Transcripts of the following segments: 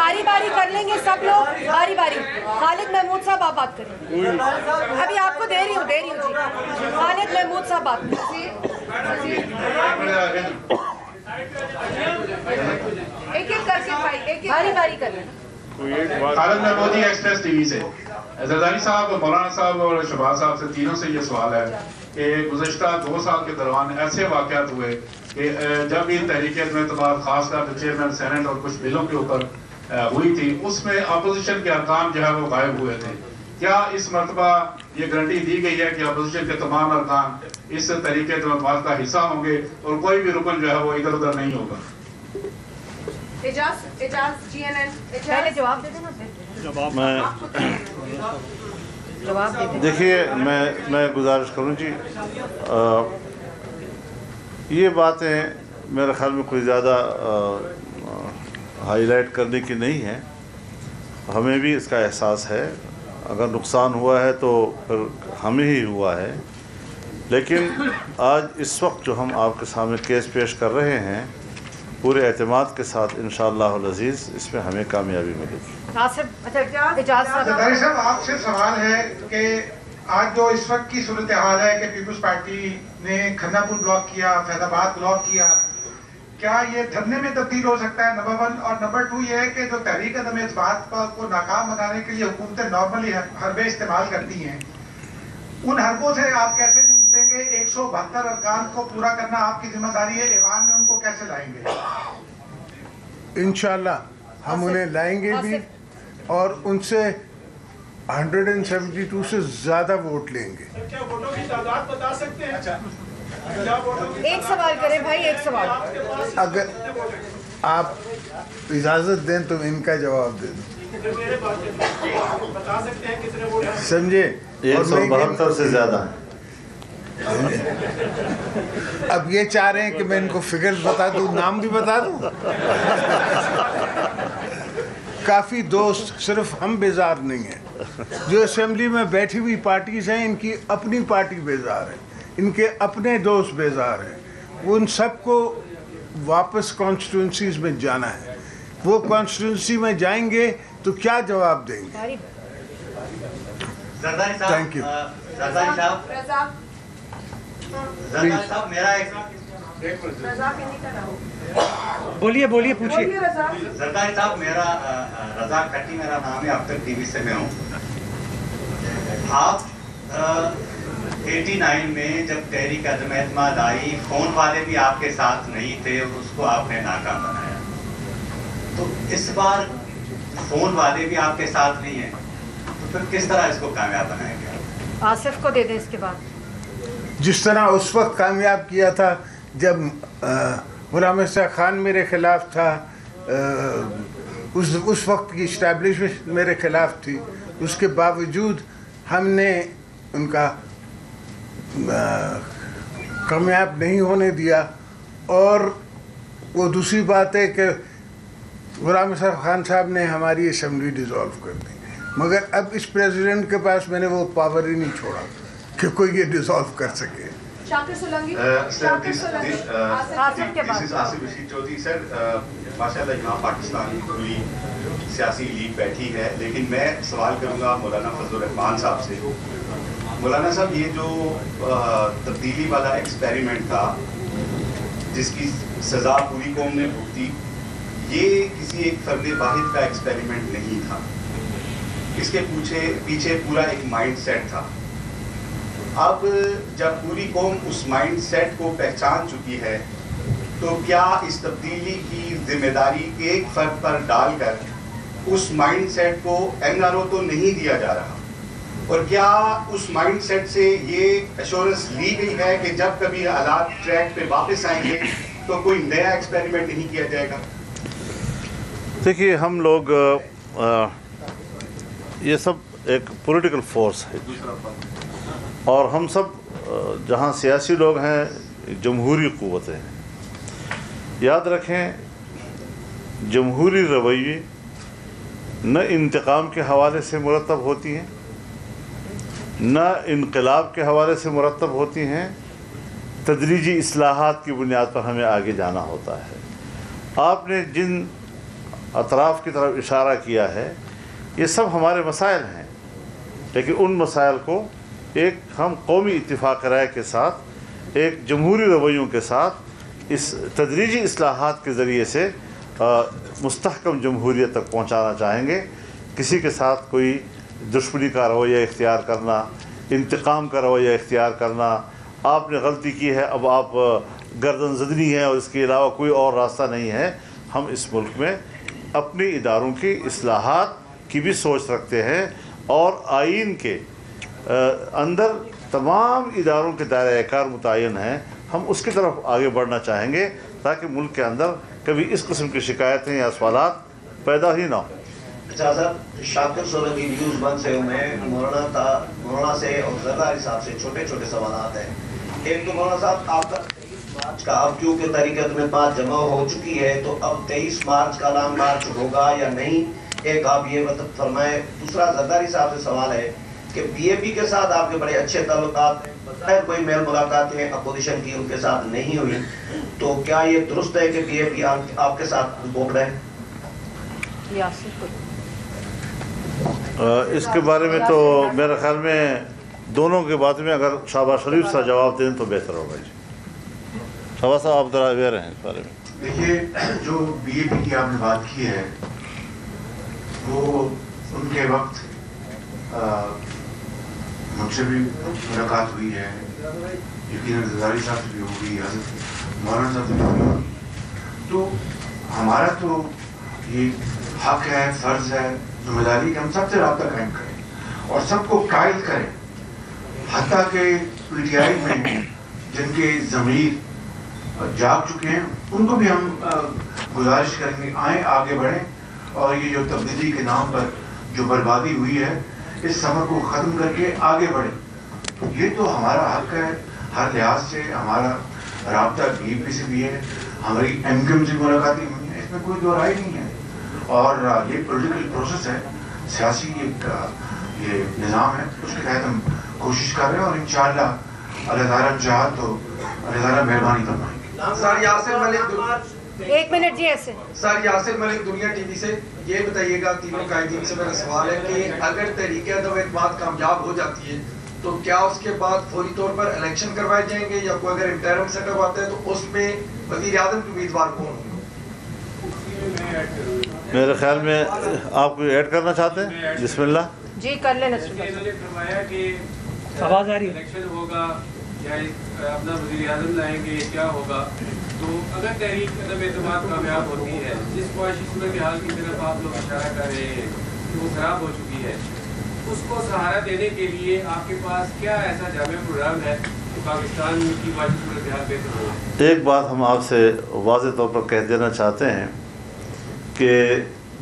باری باری کر لیں گے سب لوگ, باری باری. خالد محمود صاحب آپ بات کریں. ابھی آپ کو دے رہی ہوں جی. خالد محمود صاحب بات کریں. ایک ایک کر کے بھائی, ایک باری باری کر لیں. خالد محمود جی, ایکسپریس ٹی وی سے. زرداری صاحب, مولانا صاحب اور شہباز صاحب سے تینوں سے یہ سوال ہے کہ گزشتہ 2 سال کے دوران ایسے واقعات ہوئے کہ جب بھی تحریک عدم اعتماد خاص کر چیئرمین سینٹ اور کچھ بلوں کے اوپر ہوئی تھی, اس میں اپوزیشن کے ارکان جو ہے وہ غائب ہوئے تھے. کیا اس مرتبہ یہ گارنٹی دی گئی ہے کہ اپوزیشن کے تمام ارکان اس تحریک عدم اعتماد کا حصہ ہوں گے اور کوئی بھی رکن جو ہے وہ ادھر ادھر نہیں ہوگا؟ دیکھیے, میں گزارش کروں جی, یہ باتیں میرے خیال میں کوئی زیادہ ہائی لائٹ کرنے کی نہیں ہے. ہمیں بھی اس کا احساس ہے, اگر نقصان ہوا ہے تو پھر ہمیں ہی ہوا ہے. لیکن آج اس وقت جو ہم آپ کے سامنے کیس پیش کر رہے ہیں, پورے اعتماد کے ساتھ انشاءاللہ العزیز اس میں ہمیں کامیابی ملے گی. زرداری صاحب, آپ سے سوال ہے کہ آج جو اس وقت کی صورتحال ہے کہ پیپلز پارٹی نے کھنہ پور بلاک کیا, فیض آباد بلاک کیا, کیا یہ دھرنے میں تبدیل ہو سکتا ہے؟ نمبر 1. اور نمبر 2 یہ ہے کہ جو تحریک عدم اعتماد کو ناکام بنانے کے لیے حکومتیں نارملی حربے استعمال کرتی ہیں, ان حربوں سے آپ کیسے نمٹیں گے؟ 172 ارکان کو پورا کرنا آپ کی ذمہ داری ہے, ایوان میں ان کو کیسے لائیں گے؟ انشاءاللہ ہم انہیں لائیں گے بھی, اور ان سے 172 سے زیادہ ووٹ لیں گے. کیا ووٹوں کی تعداد بتا سکتے ہیں؟ ایک سوال کریں بھائی, ایک سوال. اگر آپ اجازت دیں تو ان کا جواب دے دیں. سمجھے, 172 سے زیادہ. اب یہ چاہ رہے ہیں کہ میں ان کو فگرز بتا دوں, نام بھی بتا دوں. کافی دوست, صرف ہم بیزار نہیں ہیں. جو اسمبلی میں بیٹھی ہوئی پارٹیز ہیں, ان کی اپنی پارٹی بیزار ہے, ان کے اپنے دوست بیزار ہیں. ان سب کو واپس کانسٹیٹوئنسیز میں جانا ہے. وہ کانسٹیٹوئنسی میں جائیں گے تو کیا جواب دیں گے؟ Thank you. بولیے پوچھیے. زرداری صاحب, میرا رضا کھٹی میرا نام ہے, اب تک ٹی وی سے میں ہوں. آپ 89 میں جب تحریک عدم اعتماد آئی, فون والے بھی آپ کے ساتھ نہیں تھے اور اس کو آپ نے ناکام بنایا. تو اس بار فون والے بھی آپ کے ساتھ نہیں ہیں, تو پھر کس طرح اس کو کامیاب بنائیں گے؟ آصف کو دے دیں اس کے بعد. جس طرح اس وقت کامیاب کیا تھا جب غلام احسان خان میرے خلاف تھا, اس وقت کی اسٹیبلشمنٹ میرے خلاف تھی, اس کے باوجود ہم نے ان کا کامیاب نہیں ہونے دیا. اور وہ دوسری بات ہے کہ غلام احسان خان صاحب نے ہماری اسمبلی ڈیزالو کر دی, مگر اب اس پریزیڈنٹ کے پاس میں نے وہ پاور ہی نہیں چھوڑا کہ کوئی یہ ڈیزالو کر سکے. ماشاءاللہ یہاں پاکستان کی پوری سیاسی لیگ بیٹھی ہے, لیکن میں سوال کروں گا مولانا فضل الرحمان صاحب سے. مولانا صاحب, یہ جو تبدیلی والا ایکسپیریمنٹ تھا جس کی سزا پوری قوم نے بھگتی, یہ کسی ایک فرد واحد کا ایکسپیریمنٹ نہیں تھا. اس کے پیچھے پورا ایک مائنڈ سیٹ تھا. اب جب پوری قوم اس مائنڈ سیٹ کو پہچان چکی ہے, تو کیا اس تبدیلی کی ذمہ داری ایک فرد پر ڈال کر اس مائنڈ سیٹ کو NRO تو نہیں دیا جا رہا, اور کیا اس مائنڈ سیٹ سے یہ ایشورنس لی گئی ہے کہ جب کبھی حالات ٹریک پہ واپس آئیں گے تو کوئی نیا ایکسپیریمنٹ نہیں کیا جائے گا؟ دیکھیے, ہم لوگ یہ سب ایک پولیٹیکل فورس ہے, اور ہم سب جہاں سیاسی لوگ ہیں جمہوری قوتیں ہیں. یاد رکھیں, جمہوری رویے نہ انتقام کے حوالے سے مرتب ہوتی ہیں, نہ انقلاب کے حوالے سے مرتب ہوتی ہیں. تدریجی اصلاحات کی بنیاد پر ہمیں آگے جانا ہوتا ہے. آپ نے جن اطراف کی طرف اشارہ کیا ہے، یہ سب ہمارے مسائل ہیں، لیکن ان مسائل کو ایک ہم قومی اتفاق رائے کے ساتھ، ایک جمہوری رویوں کے ساتھ، اس تدریجی اصلاحات کے ذریعے سے مستحکم جمہوریت تک پہنچانا چاہیں گے۔ کسی کے ساتھ کوئی دشمنی کا رویہ اختیار کرنا، انتقام کا رویہ اختیار کرنا، آپ نے غلطی کی ہے اب آپ گردن زدنی ہے اور اس کے علاوہ کوئی اور راستہ نہیں ہے۔ ہم اس ملک میں اپنے اداروں کی اصلاحات کی بھی سوچ رکھتے ہیں اور آئین کے اندر تمام اداروں کے دائرہ کار متعین ہیں، ہم اس کی طرف آگے بڑھنا چاہیں گے تاکہ ملک کے اندر کبھی اس قسم کی شکایتیں یا سوالات پیدا ہی نہ ہوں۔ اجازت شاکر سولنگی نیوز 1 سے میں مولانا سے اور زرداری صاحب سے چھوٹے چھوٹے سوالات ہیں۔ ایک تو مولانا صاحب آپ کا 23 مارچ کا اب کیونکہ طریقت میں بات جمع ہو چکی ہے تو اب 23 مارچ کا لانگ مارچ ہوگا یا نہیں، ایک آپ یہ فرمائیں۔ دوسرا زرداری صاحب سے سوال ہے کہ بی اے پی کے ساتھ آپ کے بڑے اچھے تعلقات ہیں، بظاہر کوئی میل ملاقاتیں اپوزیشن کی ان کے ساتھ نہیں ہوئی، تو کیا یہ درست ہے کہ بی اے پی آپ کے ساتھ بوک رہے ہیں؟ اس کے بارے میں تو میرے خیال میں دونوں کے بات میں اگر شہباز شریف سے جواب دیں تو بہتر ہوگا۔ جی شہباز صاحب آپ ذرا اویئر ہیں اس بارے میں۔ دیکھیے جو بی اے پی کی آپ نے بات کی ہے وہ ان کے وقت مجھ سے بھی ملاقات ہوئی ہے، یقیناً زرداری صاحب سے بھی ہوگی، حضرت مولانا صاحب سے بھی ہوگی، تو ہمارا تو یہ حق ہے، فرض ہے، ذمہ داری کہ ہم سب سے رابطہ قائم کریں اور سب کو قائل کریں، حتیٰ کہ پی ٹی آئی میں جن کے ضمیر جاگ چکے ہیں ان کو بھی ہم گزارش کریں گے آئیں آگے بڑھیں اور یہ جو تبدیلی کے نام پر جو بربادی ہوئی ہے اس سفر کو ختم کر کے آگے بڑھیں۔ یہ تو ہمارا حق ہے ہر لحاظ سے، ہمارا رابطہ بی اے پی سے بھی ہے، ہماری ایم کیو ایم سے ملاقاتیں ہوئی ہیں، اس میں کوئی دو رائے نہیں ہے، اور یہ پولیٹیکل پروسیس ہے، سیاسی ایک یہ نظام ہے، اس کے تحت ہم کوشش کر رہے ہیں اور انشاءاللہ اللہ تعالیٰ چاہا تو اللہ تعالیٰ مہربانی فرمائیں گے۔ سر یاسر ملک، ایک منٹ جی ایسے سر یاسر ملک دنیا ٹی وی سے یہ بتائیے گا، تینوں قائدین سے میرا سوال ہے کہ اگر تحریک عدم اعتماد کامیاب ہو جاتی ہے تو کیا اس کے بعد فوری طور پر الیکشن کروائے جائیں گے، یا کوئی اگر انٹرم سے کرواتا ہے تو اس میں وزیر اعظم کے امیدوار کون ہوں گے؟ میرے خیال میں آپ کوئی ایڈ کرنا چاہتے ہیں؟ بسم اللہ جی کر لیں نصر اللہ۔ نے فرمایا کہ آواز آ رہی ہے، الیکشن ہوگا یا اپنا وزیر اعظم لائیں گے، کیا ہوگا؟ تو اگر تحریک عدم اعتماد کامیاب ہوتی ہے، جس معاشی صورتحال کی طرف آپ لوگ اشارہ کر رہے ہیں کہ وہ خراب ہو چکی ہے، اس کو سہارا دینے کے لیے آپ کے پاس کیا ایسا جامع پروگرام ہے کہ پاکستان کی معاشی صورتحال بہتر ہو؟ ایک بات ہم آپ سے واضح طور پر کہہ دینا چاہتے ہیں کہ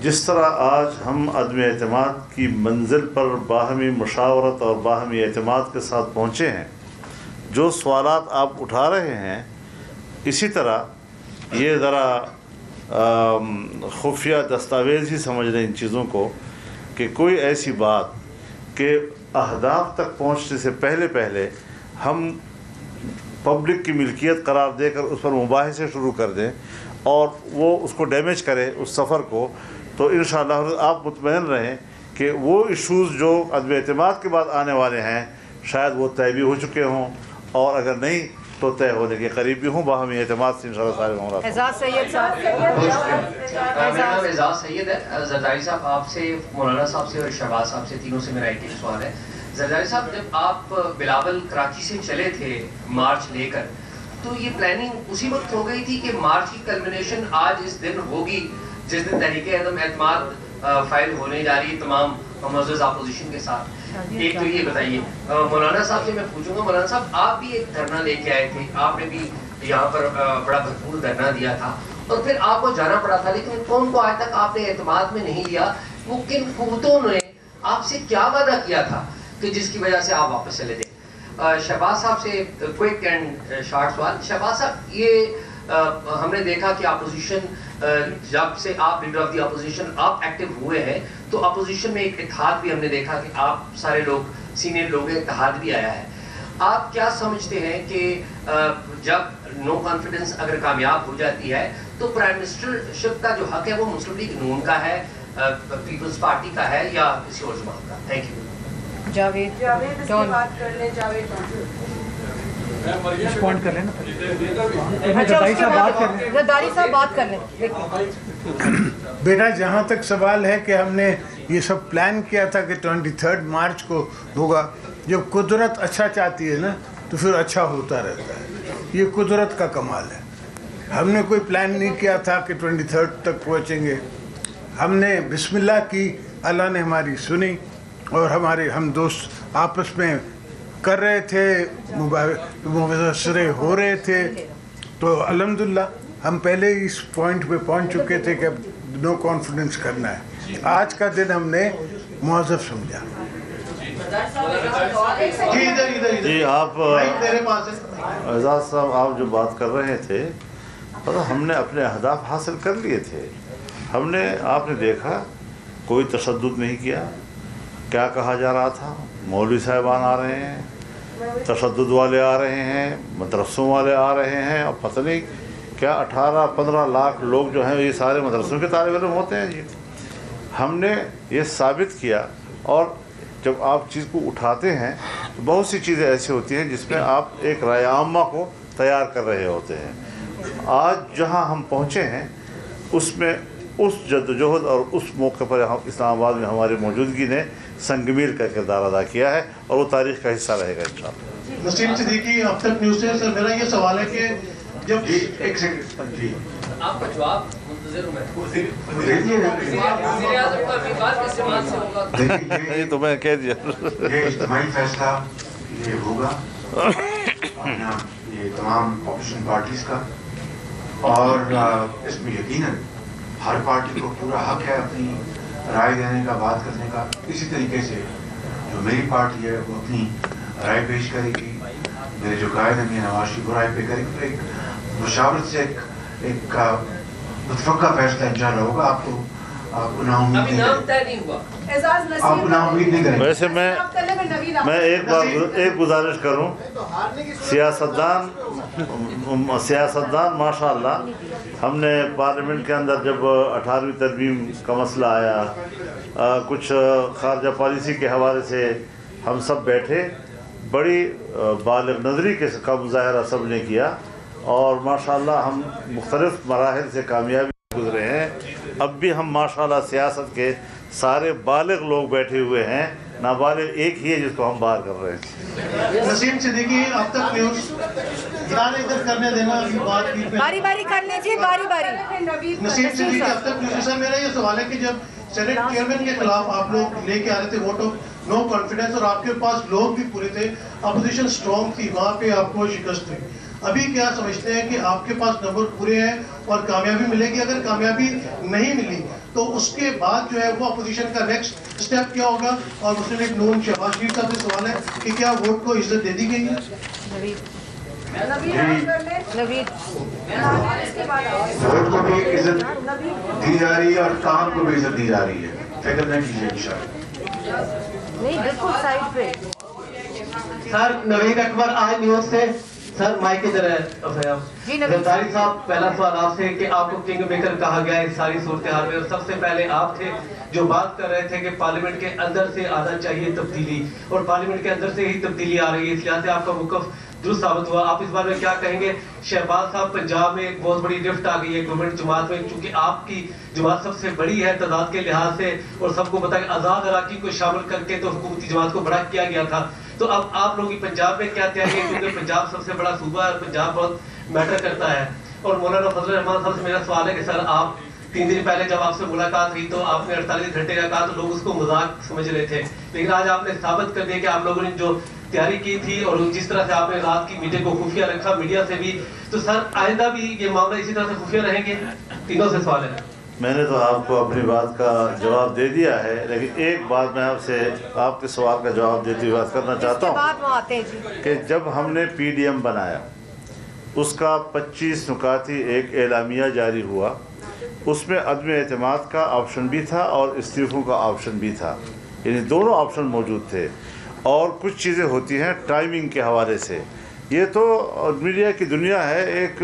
جس طرح آج ہم عدم اعتماد کی منزل پر باہمی مشاورت اور باہمی اعتماد کے ساتھ پہنچے ہیں، جو سوالات آپ اٹھا رہے ہیں اسی طرح یہ ذرا خفیہ دستاویز ہی سمجھ لیں ان چیزوں کو کہ کوئی ایسی بات کہ اہداف تک پہنچنے سے پہلے ہم پبلک کی ملکیت قرار دے کر اس پر مباحثے شروع کر دیں اور وہ اس کو ڈیمیج کرے اس سفر کو، تو انشاءاللہ آپ مطمئن رہیں کہ وہ ایشوز جو عدم اعتماد کے بعد آنے والے ہیں شاید وہ طے بھی ہو چکے ہوں، اور اگر نہیں تو طے ہونے کے قریب بھی ہوں۔ باہمی اعتماد سے انشاءاللہ سارے معاملات۔ اعزاز سید صاحب۔ میرا نام اعزاز سید ہے۔ زرداری صاحب آپ سے، مولانا صاحب سے اور شہباز صاحب سے، تینوں سے میرا ایک سوال ہے۔ زرداری صاحب جب آپ بلاول کراچی سے چلے تھے مارچ لے کر، تو یہ پلاننگ اسی وقت ہو گئی تھی کہ مارچ کی کلمنیشن آج اس دن ہوگی جس دن تحریک عدم اعتماد فائل ہونے جا رہی ہے تمام معزز اپوزیشن کے ساتھ؟ ایک تو یہ بتائیے۔ مولانا صاحب سے میں پوچھوں گا، مولانا صاحب آپ بھی ایک دھرنا لے کے آئے تھے، آپ نے بھی یہاں پر بڑا بھرپور دھرنا دیا تھا اور پھر آپ کو جانا پڑا تھا، لیکن قوم کو آج تک آپ نے اعتماد میں نہیں لیا۔ وہ کن قوتوں نے آپ سے کیا وعدہ کیا تھا کہ جس کی وجہ سے آپ واپس چلے گئے؟ شہباز صاحب سے کوئک اینڈ شارٹ سوال۔ شہباز صاحب، یہ ہم نے دیکھا کہ اپوزیشن جب سے آپ لیڈر آف دی اپوزیشن آپ ایکٹیو ہوئے ہیں تو اپوزیشن میں ایک اتحاد بھی ہم نے دیکھا کہ آپ سارے لوگ سینئر لوگ ہیں، اتحاد بھی آیا ہے۔ آپ کیا سمجھتے ہیں کہ جب نو کانفیڈنس اگر کامیاب ہو جاتی ہے تو تو پرائم منسٹرشپ کا جو حق ہے وہ مسلم لیگ نون کا ہے, پیپلز پارٹی کا ہے یا کسی اور جماعت کا؟ Thank you. جاوید بات کر لیں. جاوید پوائنٹ کر لیں نا. زرداری صاحب بات کر لیں. بیٹا جہاں تک سوال ہے کہ ہم نے یہ سب پلان کیا تھا کہ 23 مارچ کو ہوگا. جب قدرت اچھا چاہتی ہے نا تو پھر اچھا ہوتا رہتا ہے. یہ قدرت کا کمال ہے. ہم نے کوئی پلان نہیں کیا تھا کہ 23 تک پہنچیں گے. ہم نے بسم اللہ کی, اللہ نے ہماری سنی, اور ہم دوست آپس میں کر رہے تھے, مبصرے ہو رہے تھے. تو الحمدللہ ہم پہلے ہی اس پوائنٹ پہ پہنچ چکے تھے کہ اب نو کانفیڈنس کرنا ہے. آج کا دن ہم نے موظف سمجھا. جی آپ اعزاز صاحب, آپ جو بات کر رہے تھے, ہم نے اپنے اہداف حاصل کر لیے تھے. ہم نے, آپ نے دیکھا, کوئی تشدد نہیں کیا. کیا کہا جا رہا تھا, مولوی صاحبان آ رہے ہیں, تشدد والے آ رہے ہیں, مدرسوں والے آ رہے ہیں, اور پتہ نہیں کیا 18-15 لاکھ لوگ جو ہیں یہ سارے مدرسوں کے طالب علم ہوتے ہیں. جی ہم نے یہ ثابت کیا. اور جب آپ چیز کو اٹھاتے ہیں تو بہت سی چیزیں ایسی ہوتی ہیں جس میں آپ ایک رائے عامہ کو تیار کر رہے ہوتے ہیں. آج جہاں ہم پہنچے ہیں اس میں اس جدوجہد اور اس موقع پر اسلام آباد میں ہماری موجودگی نے سنگ میل کا کردار ادا کیا ہے, اور وہ تاریخ کا حصہ رہے گا انشاءاللہ. نسیم صدیقی, اب تک نیوز سے. سر میرا یہ سوال ہے کہ جب ایک سیکنڈ, جی آپ کا جواب منتظر ہوں میں. وزیر اعظم کا وقار کس جماعت سے ہوگا؟ یہ تو میں کہہ دیا. یہ اجتماعی فیصلہ یہ ہوگا یہ تمام اپوزیشن پارٹیز کا, اور اس میں یقیناً ہر پارٹی کو پورا حق ہے اپنی رائے دینے کا, بات کرنے کا. اسی طریقے سے جو میری پارٹی ہے وہ اپنی رائے پیش کرے گی. میرے جو قائد ہیں نواز شریف رائے پہ کریں گے. ایک مشاورت سے ایک متفقہ فیصلہ انشاءاللہ ہوگا. آپ کو نا امید نہیں کریں. ویسے میں ایک گزارش کروں, سیاستدان ماشاء اللہ, ہم نے پارلیمنٹ کے اندر جب 18ویں ترمیم کا مسئلہ آیا, کچھ خارجہ پالیسی کے حوالے سے ہم سب بیٹھے, بڑی بالغ نظری کا مظاہرہ سب نے کیا, اور ماشاءاللہ ہم مختلف مراحل سے کامیابی گزرے ہیں. اب بھی ہم ماشاءاللہ سیاست کے سارے بالغ لوگ بیٹھے ہوئے ہیں, نابالغ ایک ہی ہے جس کو ہم باہر کر رہے ہیں. نسیم صدیقی, اب تک نیوز ادھر کرنے دینا, باری باری کر لیجیے, باری باری. نسیم صدیقی, اب تک نیوز. سر میرا یہ سوال ہے کہ جب سینٹ چیئرمین کے خلاف آپ لوگ لے کے آ رہے تھے ووٹ آف نو کانفیڈنس, اور آپ کے پاس لوگ بھی پورے تھے, اپوزیشن اسٹرانگ تھی, وہاں پہ آپ کو شکست ہوئی. ابھی کیا سمجھتے ہیں کہ آپ کے پاس نمبر پورے ہیں اور کامیابی ملے گی؟ اگر کامیابی نہیں ملی تو اس کے بعد جو ہے وہ اپوزیشن کا نیکسٹ اسٹیپ کیا ہوگا؟ اور مسلم لیگ نون شہباز شریف صاحب سے سوال ہے کہ کیا ووٹ کو عزت دے دی گئی ہے؟ ووٹ کو بھی عزت دی جا رہی ہے اور کام کو بھی عزت دی جا رہی ہے. فکر نہ کیجیے انشاءاللہ. نہیں, بالکل سائڈ پہ. سر نوید اکبر, آج نیوز سے. سر مائک ادھر ہے. زرداری صاحب, پہلا سوال آپ سے کہ آپ کو کنگ میکر کہا گیا ہے اس ساری صورتحال میں, اور سب سے پہلے آپ تھے جو بات کر رہے تھے کہ پارلیمنٹ کے اندر سے آنا چاہیے تبدیلی, اور پارلیمنٹ کے اندر سے ہی تبدیلی آ رہی ہے, اس لحاظ سے آپ کا موقف درست ثابت ہوا. آپ اس بارے میں کیا کہیں گے؟ شہباز صاحب, پنجاب میں ایک بہت بڑی رفٹ آ گئی ہے گورنمنٹ جماعت میں, چونکہ آپ کی جماعت سب سے بڑی ہے تعداد کے لحاظ سے, اور سب کو پتا ہے آزاد اراکین کو شامل کر کے تو حکومتی جماعت کو بڑا کیا گیا تھا. تو اب آپ لوگ پنجاب میں کیا تیاری ہے, کیونکہ پنجاب سب سے بڑا صوبہ ہے, پنجاب بہت میٹر کرتا ہے. اور مولانا فضل الرحمان صاحب سے میرا سوال ہے کہ سر آپ 3 دن پہلے جب آپ سے ملاقات ہوئی تو آپ نے 48 گھنٹے کا کہا تو لوگ اس کو مذاق سمجھ رہے تھے, لیکن آج آپ نے ثابت کر دیا کہ آپ لوگوں نے جو تیاری کی تھی اور جس طرح سے آپ نے رات کی میٹنگ کو خفیہ رکھا میڈیا سے بھی, تو سر آئندہ بھی یہ معاملہ اسی طرح سے خفیہ رہیں گے؟ تینوں سے سوال ہے. میں نے تو آپ کو اپنی بات کا جواب دے دیا ہے, لیکن ایک بات میں آپ سے آپ کے سوال کا جواب دیتے ہوئے بات کرنا چاہتا ہوں کہ جب ہم نے پی ڈی ایم بنایا اس کا 25 نکاتی ایک اعلامیہ جاری ہوا, اس میں عدم اعتماد کا آپشن بھی تھا اور استعفوں کا آپشن بھی تھا, یعنی دونوں آپشن موجود تھے. اور کچھ چیزیں ہوتی ہیں ٹائمنگ کے حوالے سے, یہ تو میڈیا کی دنیا ہے, ایک